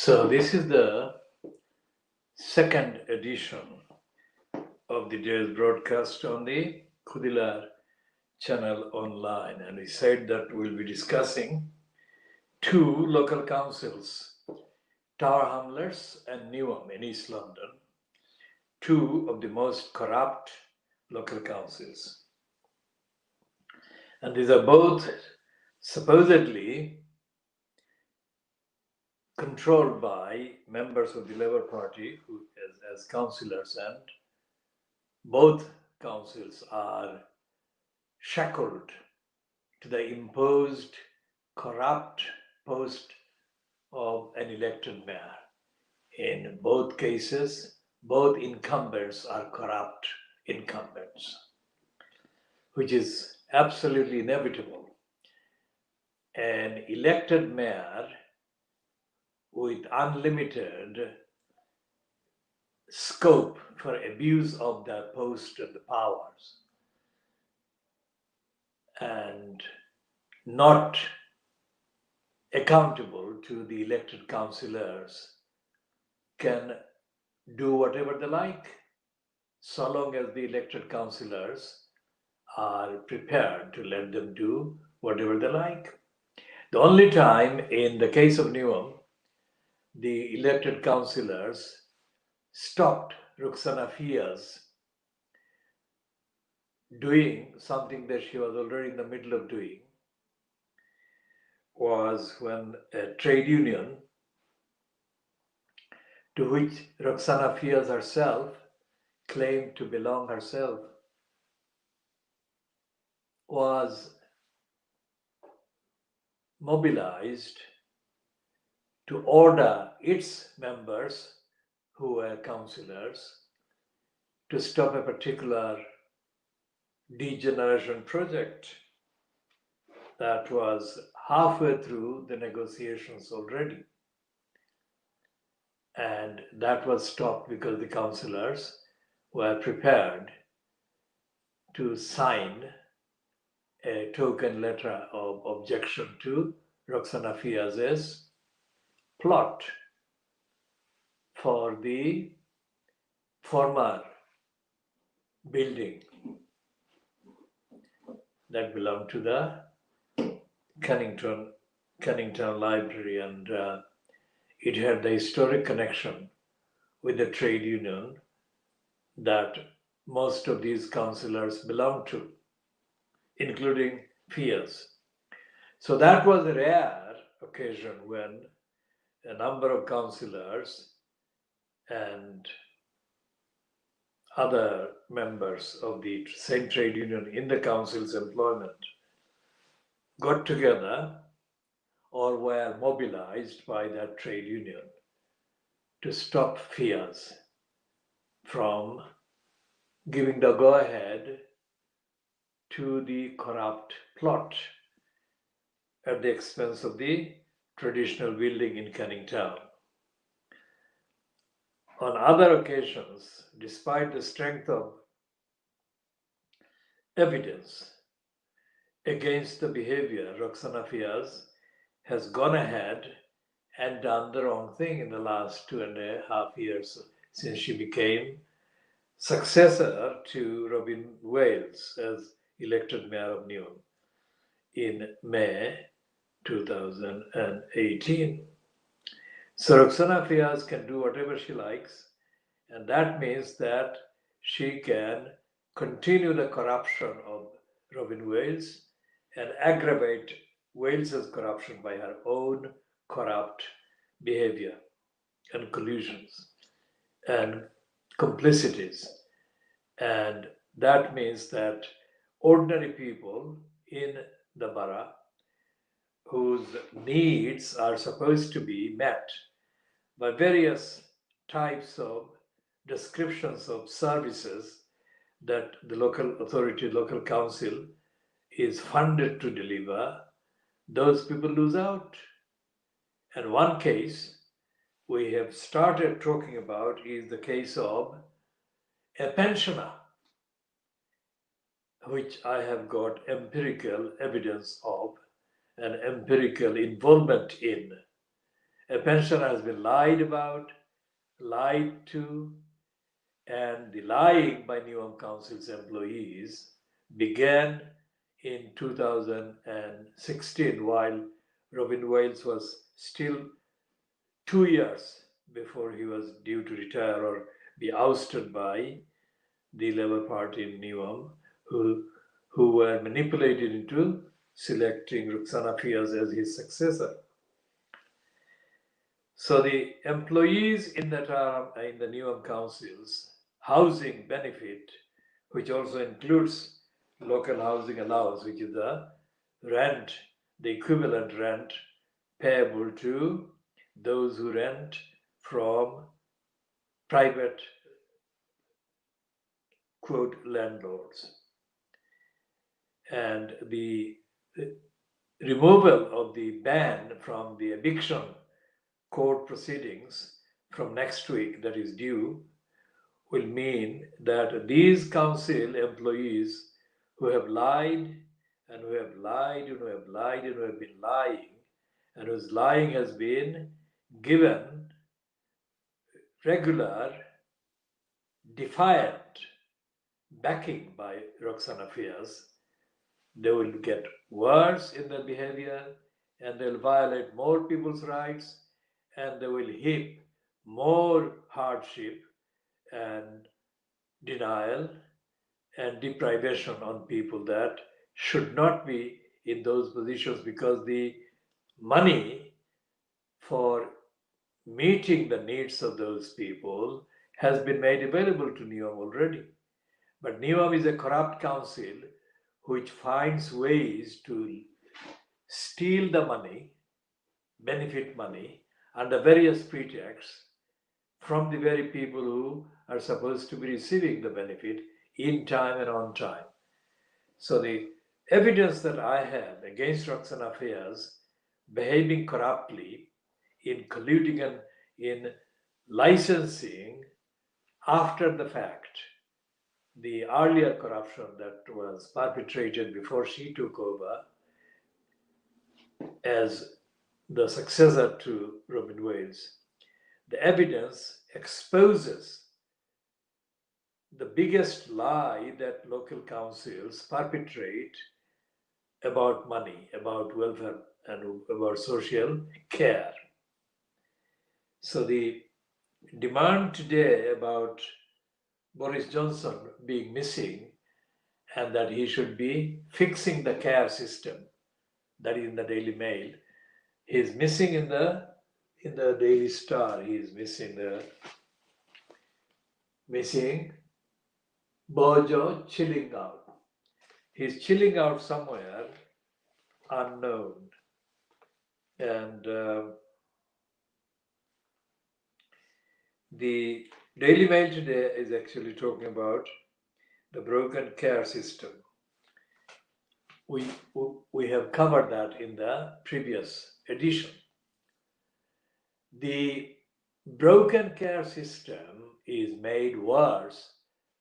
So this is the second edition of the day's broadcast on the KhoodeelaarTV Channel online, and we said that we'll be discussing two local councils, Tower Hamlets and Newham in East London, two of the most corrupt local councils. And these are both supposedly controlled by members of the Labour Party who, as councillors, and both councils are shackled to the imposed corrupt post of an elected mayor. In both cases, both incumbents are corrupt incumbents, which is absolutely inevitable. An elected mayor with unlimited scope for abuse of the post and the powers, and not accountable to the elected councillors, can do whatever they like, so long as the elected councillors are prepared to let them do whatever they like. The only time in the case of Newham, the elected councillors stopped Rukhsana Fiaz doing something that she was already in the middle of doing, was when a trade union to which Rukhsana Fiaz herself claimed to belong herself was mobilized to order its members, who were councillors, to stop a particular degeneration project that was halfway through the negotiations already. And that was stopped because the councillors were prepared to sign a token letter of objection to Rukhsana Fiaz's plot for the former building that belonged to the Cunnington Library, and it had the historic connection with the trade union that most of these councillors belonged to, including Fiaz. So that was a rare occasion when a number of councillors and other members of the same trade union in the council's employment got together or were mobilized by that trade union to stop Fiaz from giving the go-ahead to the corrupt plot at the expense of the traditional building in Canning Town. On other occasions, despite the strength of evidence against the behavior, Rukhsana Fiaz has gone ahead and done the wrong thing in the last 2.5 years since she became successor to Robin Wales as elected mayor of Newham in May 2018. So Rukhsana Fiaz can do whatever she likes, and that means that she can continue the corruption of Robin Wales and aggravate Wales's corruption by her own corrupt behavior and collusions and complicities. And that means that ordinary people in the borough, whose needs are supposed to be met by various types of descriptions of services that the local authority, local council is funded to deliver, those people lose out. And one case we have started talking about is the case of a pensioner, which I have got empirical evidence of and empirical involvement in. A pensioner has been lied about, lied to, and the lying by Newham Council's employees began in 2016 while Robin Wales was still 2 years before he was due to retire or be ousted by the Labour Party in Newham, who were manipulated into selecting Ruxana Fiaz as his successor. So the employees in the Newham Council's housing benefit, which also includes local housing allowance, which is the rent, the equivalent rent payable to those who rent from private, quote, landlords. And the removal of the ban from the eviction court proceedings from next week, that is due, will mean that these council employees who have lied and who have lied and who have lied and who have been lying and whose lying has been given regular, defiant backing by Roxana Fiaz, they will get worse in their behavior and they will violate more people's rights and they will heap more hardship and denial and deprivation on people that should not be in those positions, because the money for meeting the needs of those people has been made available to Newham already. But Newham is a corrupt council which finds ways to steal the money, benefit money, under various pretexts from the very people who are supposed to be receiving the benefit in time and on time. So the evidence that I have against Roxana Fiaz behaving corruptly, in colluding and in licensing after the fact the earlier corruption that was perpetrated before she took over as the successor to Robin Wales, the evidence exposes the biggest lie that local councils perpetrate about money, about welfare, and about social care. So the demand today about Boris Johnson being missing and that he should be fixing the care system, that is in the Daily Mail. He is missing in the Daily Star. He is missing Bojo chilling out. He's chilling out somewhere unknown. And the Daily Mail today is actually talking about the broken care system. We have covered that in the previous edition. The broken care system is made worse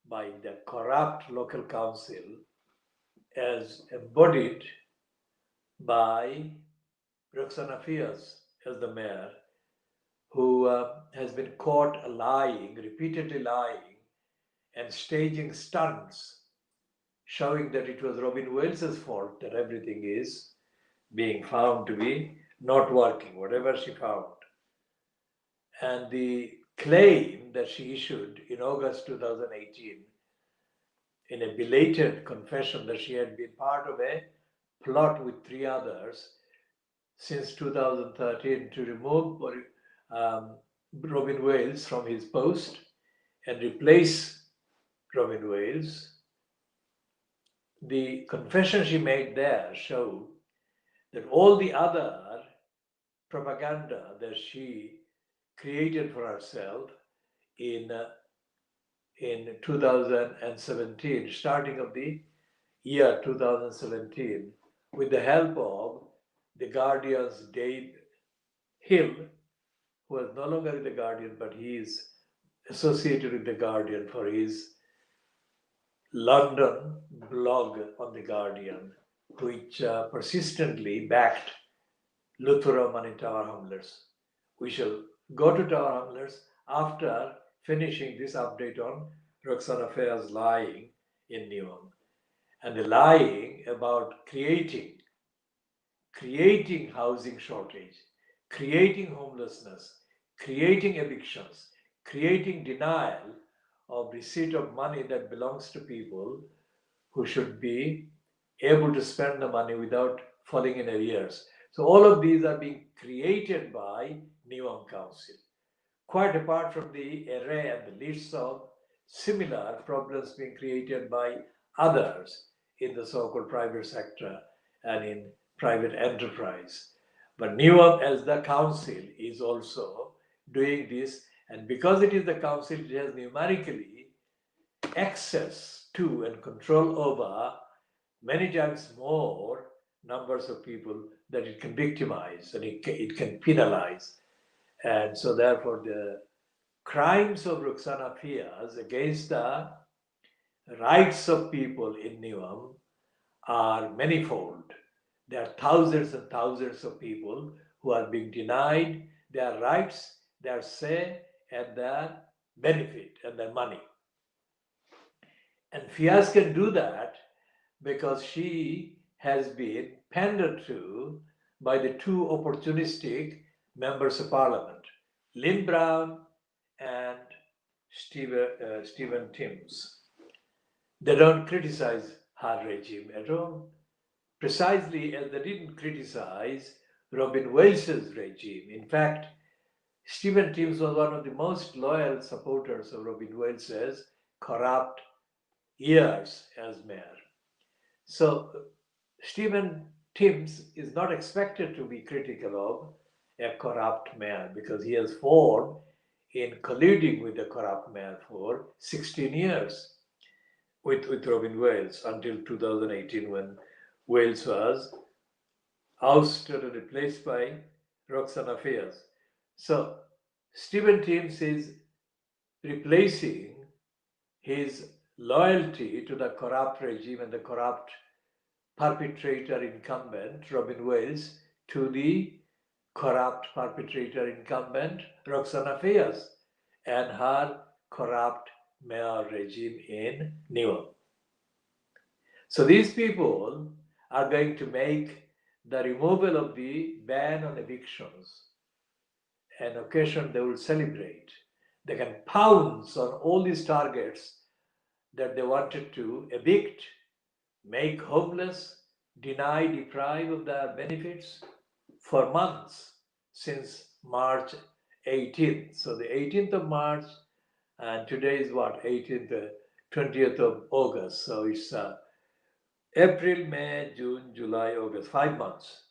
by the corrupt local council as embodied by Roxana Fiaz as the mayor, who has been caught lying, repeatedly lying, and staging stunts, showing that it was Robin Wales's fault that everything is being found to be not working, whatever she found. And the claim that she issued in August 2018 in a belated confession that she had been part of a plot with three others since 2013 to remove Robin Wales from his post and replace Robin Wales. The confession she made there showed that all the other propaganda that she created for herself in 2017, starting of the year 2017, with the help of the Guardian's Dave Hill, who is no longer with the Guardian, but he is associated with the Guardian for his London blog on the Guardian, which persistently backed Luthor Manitour Hamlers We shall go to Tower Hamlets after finishing this update on Roxana Fair's lying in Neom, and the lying about creating housing shortage, creating homelessness, creating evictions, creating denial of receipt of money that belongs to people who should be able to spend the money without falling in arrears. So all of these are being created by Nivam Council. Quite apart from the array and the list of similar problems being created by others in the so-called private sector and in private enterprise. But Nivam as the council is also doing this, and because it is the council, it has numerically access to and control over many times more numbers of people that it can victimize and it can penalize. And so therefore the crimes of Ruxana Fias against the rights of people in Nivam are manifold. There are thousands and thousands of people who are being denied their rights, their say, and their benefit and their money. And Fiaz can do that because she has been pandered to by the two opportunistic members of parliament, Lynn Brown and Stephen Timms. They don't criticize her regime at all, precisely as they didn't criticize Robin Wilson's regime. In fact, Stephen Timms was one of the most loyal supporters of Robin Wilson's corrupt years as mayor. So Stephen Timms is not expected to be critical of a corrupt mayor because he has fought in colluding with the corrupt mayor for 16 years with Robin Wales until 2018 when Wales was ousted and replaced by Roxana Faiyaz. So Stephen Timms is replacing his loyalty to the corrupt regime and the corrupt perpetrator incumbent Robin Wales to the corrupt perpetrator incumbent Roxana Faiyaz and her corrupt mayor regime in Neom. So these people are going to make the removal of the ban on evictions an occasion they will celebrate. They can pounce on all these targets that they wanted to evict, make homeless, deny, deprive of their benefits for months since March 18th. So the 18th of March, and today is what, 18th, 20th of August. So it's April, May, June, July, August, 5 months.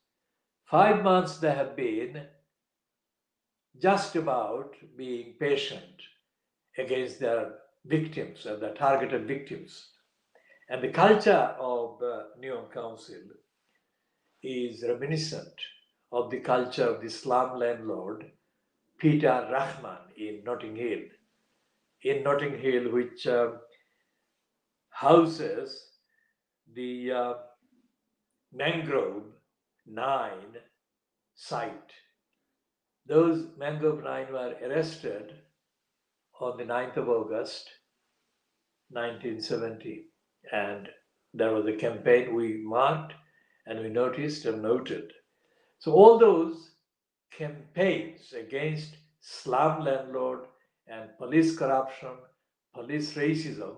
5 months they have been just about being patient against their victims and the targeted victims. And the culture of Neom Council is reminiscent of the culture of the slum landlord Peter Rahman in Notting Hill. In Notting Hill, which houses the Mangrove 9 site. Those Mangrove 9 were arrested on the 9th of August 1970, and there was a campaign we marked and we noticed and noted. So all those campaigns against slum landlord and police corruption, police racism,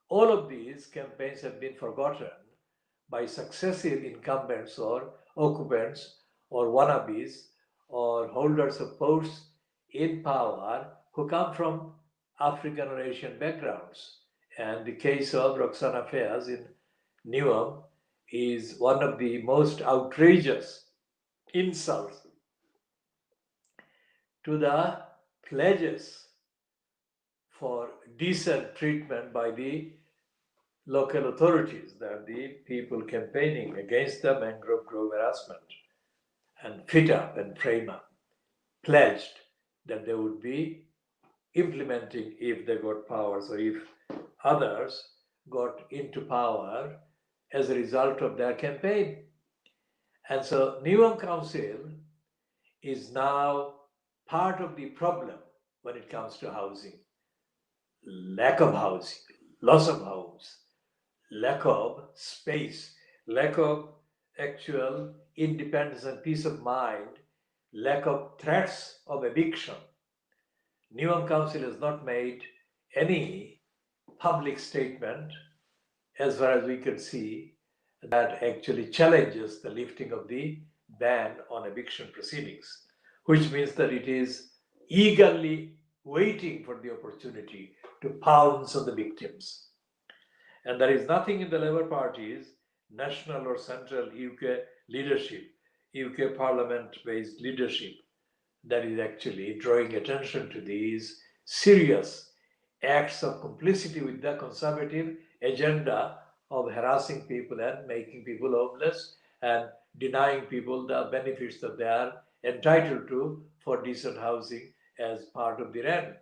all of these campaigns have been forgotten by successive incumbents or occupants or wannabes or holders of posts in power who come from African or Asian backgrounds. And the case of Roxana Faiyaz in Neom is one of the most outrageous insults to the pledges for decent treatment by the local authorities, that the people campaigning against the mangrove grove harassment and FITA and PREMA pledged that they would be implementing if they got power, so if others got into power as a result of their campaign. And so Neom Council is now part of the problem when it comes to housing. Lack of housing, loss of homes, lack of space, lack of actual independence and peace of mind, lack of threats of eviction. Newham Council has not made any public statement, as far as we could see, that actually challenges the lifting of the ban on eviction proceedings, which means that it is eagerly waiting for the opportunity to pounce on the victims. And there is nothing in the Labour Party's national or central UK leadership, UK parliament based leadership, that is actually drawing attention to these serious acts of complicity with the conservative agenda of harassing people and making people homeless and denying people the benefits that they are entitled to for decent housing as part of the rent.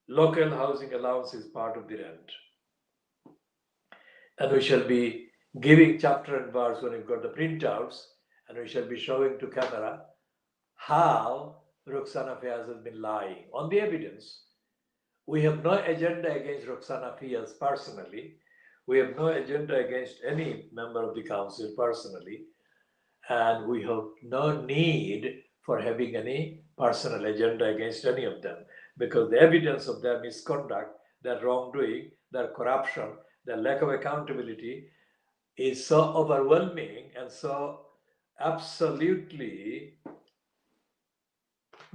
Local housing allowance is part of the rent. And we shall be giving chapter and verse when we've got the printouts, and we shall be showing to camera how Roxana Fiaz has been lying on the evidence. We have no agenda against Roxana Fiaz personally. We have no agenda against any member of the council personally. And we have no need for having any personal agenda against any of them, because the evidence of their misconduct, their wrongdoing, their corruption, their lack of accountability is so overwhelming and so absolutely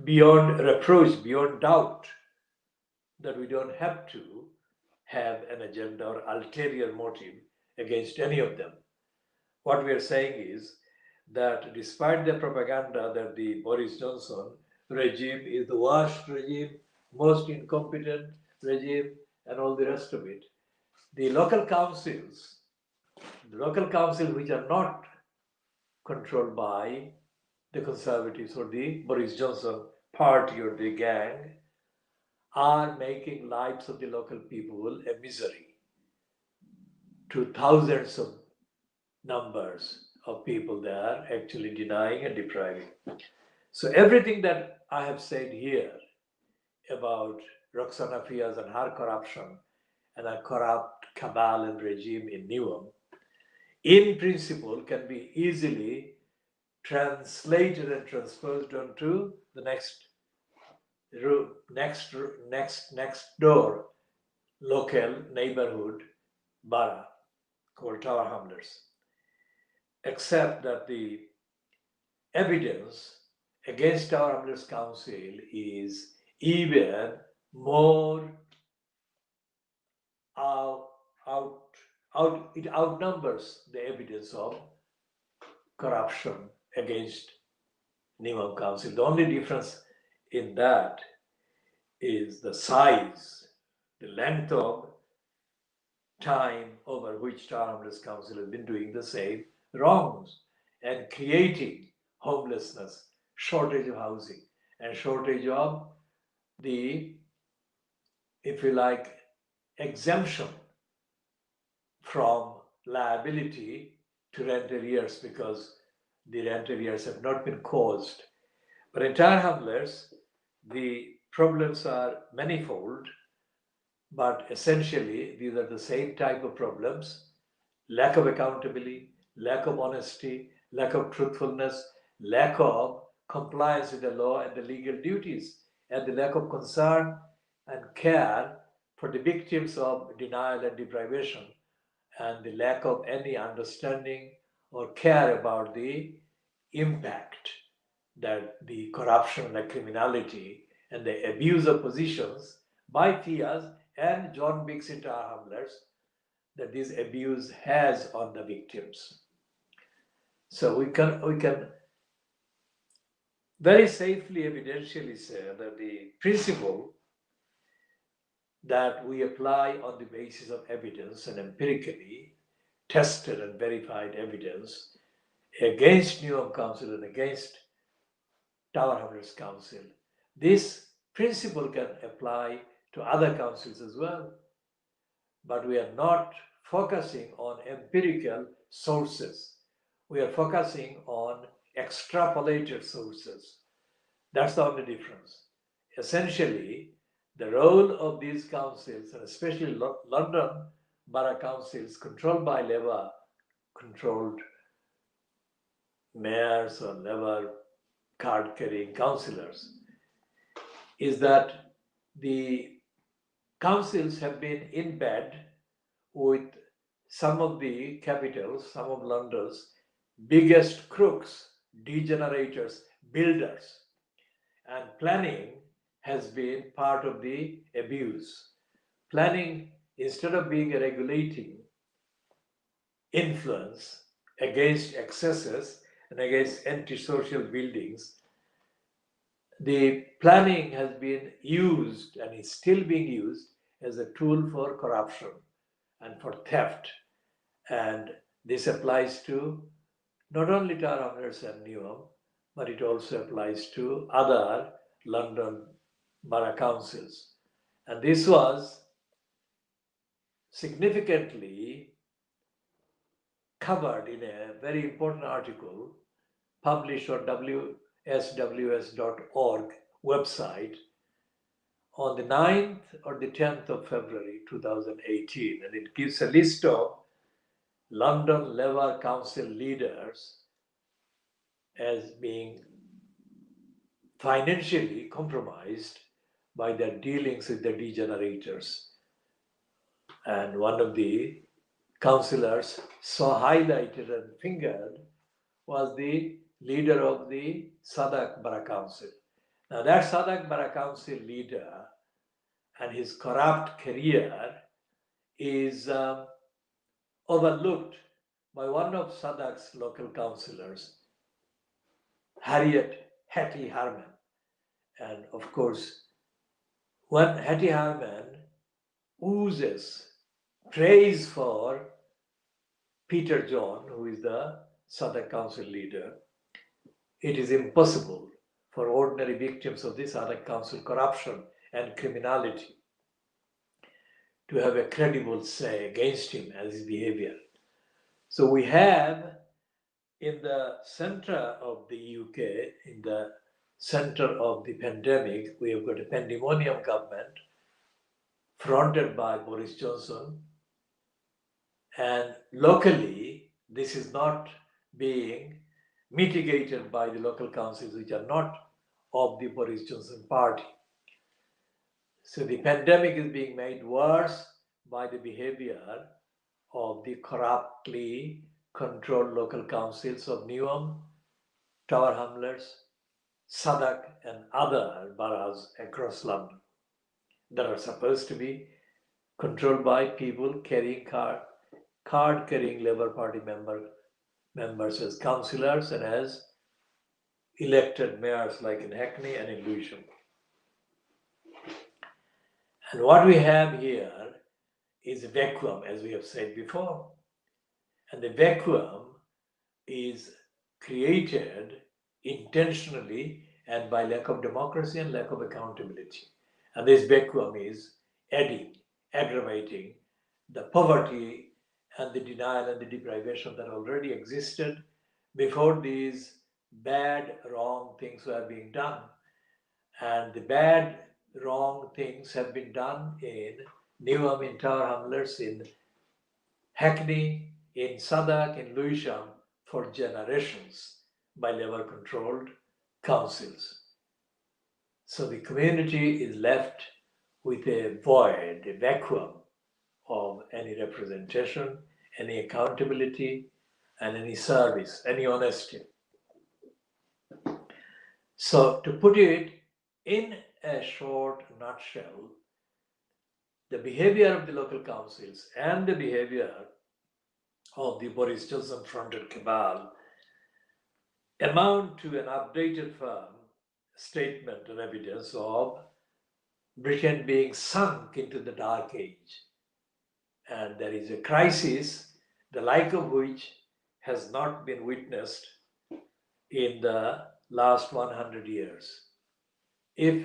beyond reproach, beyond doubt, that we don't have to have an agenda or ulterior motive against any of them. What we are saying is that despite the propaganda that the Boris Johnson regime is the worst regime, most incompetent regime, and all the rest of it, the local councils which are not controlled by the Conservatives or the Boris Johnson party or the gang, are making lives of the local people a misery to thousands of numbers of people they are actually denying and depriving. So everything that I have said here about Roxana Fiaz and her corruption and a corrupt cabal and regime in Newham, in principle can be easily translated and transposed onto the next door local neighborhood borough called Tower Hamlets, except that the evidence against Tower Hamlets Council is even more it outnumbers the evidence of corruption against Newham Council. The only difference in that is the size, the length of time over which Tower Hamlets Council has been doing the same wrongs and creating homelessness, shortage of housing, and shortage of the, if you like, exemption from liability to rent arrears, because the rent arrears have not been caused. But in Tower Hamlets, the problems are manifold, but essentially these are the same type of problems: lack of accountability, lack of honesty, lack of truthfulness, lack of compliance with the law and the legal duties, and the lack of concern and care for the victims of denial and deprivation, and the lack of any understanding or care about the impact that the corruption and the criminality and the abuse of positions by Fiaz and John Biggs in Tower Hamlets, that this abuse has on the victims. So we can very safely evidentially say that the principle that we apply on the basis of evidence and empirically tested and verified evidence against Newham Council and against Tower Hamlets Council, this principle can apply to other councils as well. But we are not focusing on empirical sources. We are focusing on extrapolated sources. That's the only difference. Essentially, the role of these councils, and especially London borough councils controlled by Labour controlled mayors or Labour card carrying councillors, is that the councils have been in bed with some of the capitals, some of London's biggest crooks, degenerators, builders. And planning has been part of the abuse. Planning, instead of being a regulating influence against excesses and against antisocial buildings, the planning has been used and is still being used as a tool for corruption and for theft. And this applies to not only Tower Hamlets and Newham, but it also applies to other London borough councils. And this was significantly covered in a very important article published on wsws.org website on the 9th or the 10th of February 2018. And it gives a list of London Labour Council leaders as being financially compromised by their dealings with the degenerators. And one of the councillors so highlighted and fingered was the leader of the Sadak Borough Council. Now that Sadak Borough Council leader and his corrupt career is overlooked by one of Sadak's local councillors, Haque Harman. And of course, when Haque Harman oozes praise for Peter John, who is the Sadak Council leader, it is impossible for ordinary victims of this Sadak Council corruption and criminality to have a credible say against him as his behavior. So we have in the center of the UK, in the center of the pandemic, we have got a pandemonium government fronted by Boris Johnson. And locally, this is not being mitigated by the local councils which are not of the Boris Johnson party. So the pandemic is being made worse by the behavior of the corruptly controlled local councils of Newham, Tower Hamlets, Sadak, and other boroughs across London that are supposed to be controlled by people carrying card-carrying Labour Party members as councillors and as elected mayors like in Hackney and in Lewisham. And what we have here is a vacuum, as we have said before. And the vacuum is created intentionally and by lack of democracy and lack of accountability. And this vacuum is aggravating the poverty and the denial and the deprivation that already existed before these bad, wrong things were being done. And the bad, wrong things have been done in Newham, in Tower Hamlets, in Hackney, in Sadak, in Lewisham for generations by Labour-controlled councils. So the community is left with a void, a vacuum of any representation, any accountability, and any service, any honesty. So to put it in a short nutshell, the behavior of the local councils and the behavior of the Boris Johnson fronted cabal amount to an updated firm statement and evidence of Britain being sunk into the dark age. And there is a crisis, the like of which has not been witnessed in the last 100 years. If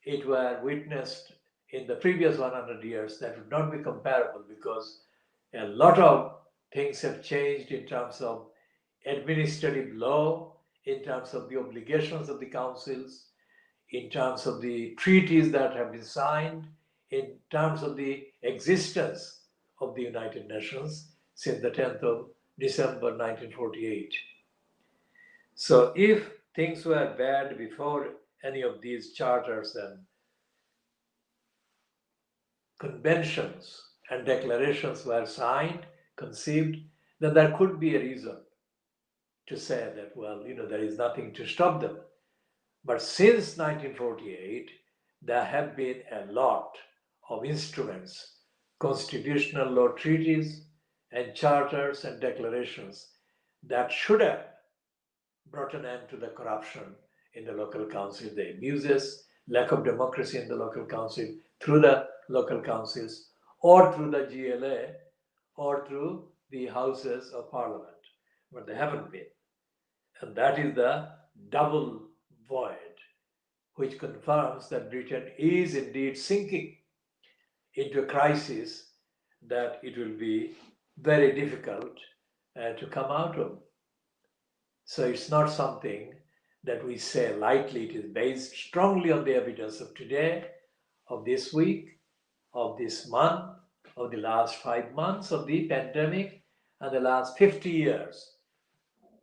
it were witnessed in the previous 100 years, that would not be comparable because a lot of things have changed in terms of administrative law, in terms of the obligations of the councils, in terms of the treaties that have been signed, in terms of the existence of the United Nations since the 10th of December 1948. So if things were bad before any of these charters and conventions and declarations were signed, conceived, then there could be a reason to say that, well, there is nothing to stop them. But since 1948, there have been a lot of instruments, constitutional law treaties, and charters and declarations that should have brought an end to the corruption in the local council, the abuses, lack of democracy in the local council through the local councils, or through the GLA, or through the houses of parliament. But they haven't been. And that is the double void, which confirms that Britain is indeed sinking into a crisis that it will be very difficult to come out of. So it's not something that we say lightly. It is based strongly on the evidence of today, of this week, of this month, of the last 5 months of the pandemic, and the last 50 years.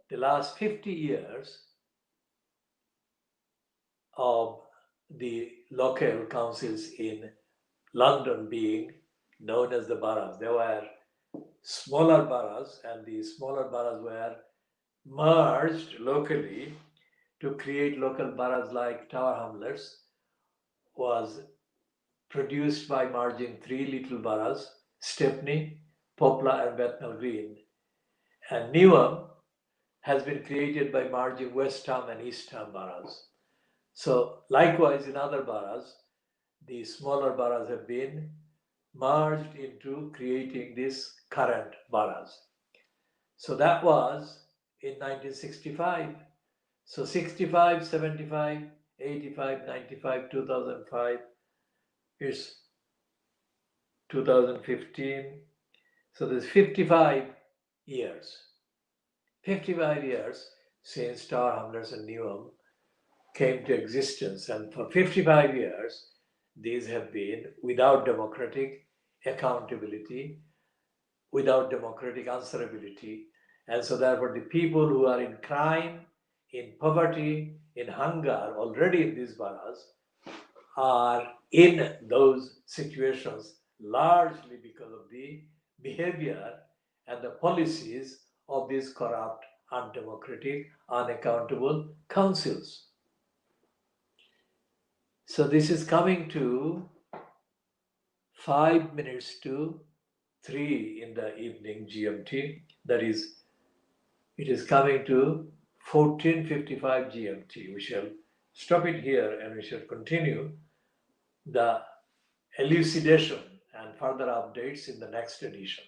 The last 50 years of the local councils in London being known as the boroughs. There were smaller boroughs, and the smaller boroughs were merged locally to create local boroughs like Tower Hamlets was produced by merging three little boroughs, Stepney, Poplar, and Bethnal Green. And Newham has been created by merging West Ham and East Ham boroughs. So likewise in other boroughs, the smaller boroughs have been merged into creating these current boroughs. So that was in 1965. So 65, 75, 85, 95, 2005 is 2015. So there's 55 years. 55 years since Tower Hamlets and Newham came to existence. And for 55 years, these have been without democratic accountability, without democratic answerability. And so therefore the people who are in crime, in poverty, in hunger already in these boroughs are in those situations largely because of the behavior and the policies of these corrupt, undemocratic, unaccountable councils. So this is coming to 5 minutes to 3 in the evening GMT. That is, it is coming to 14:55 GMT. We shall stop it here and we shall continue the elucidation and further updates in the next edition.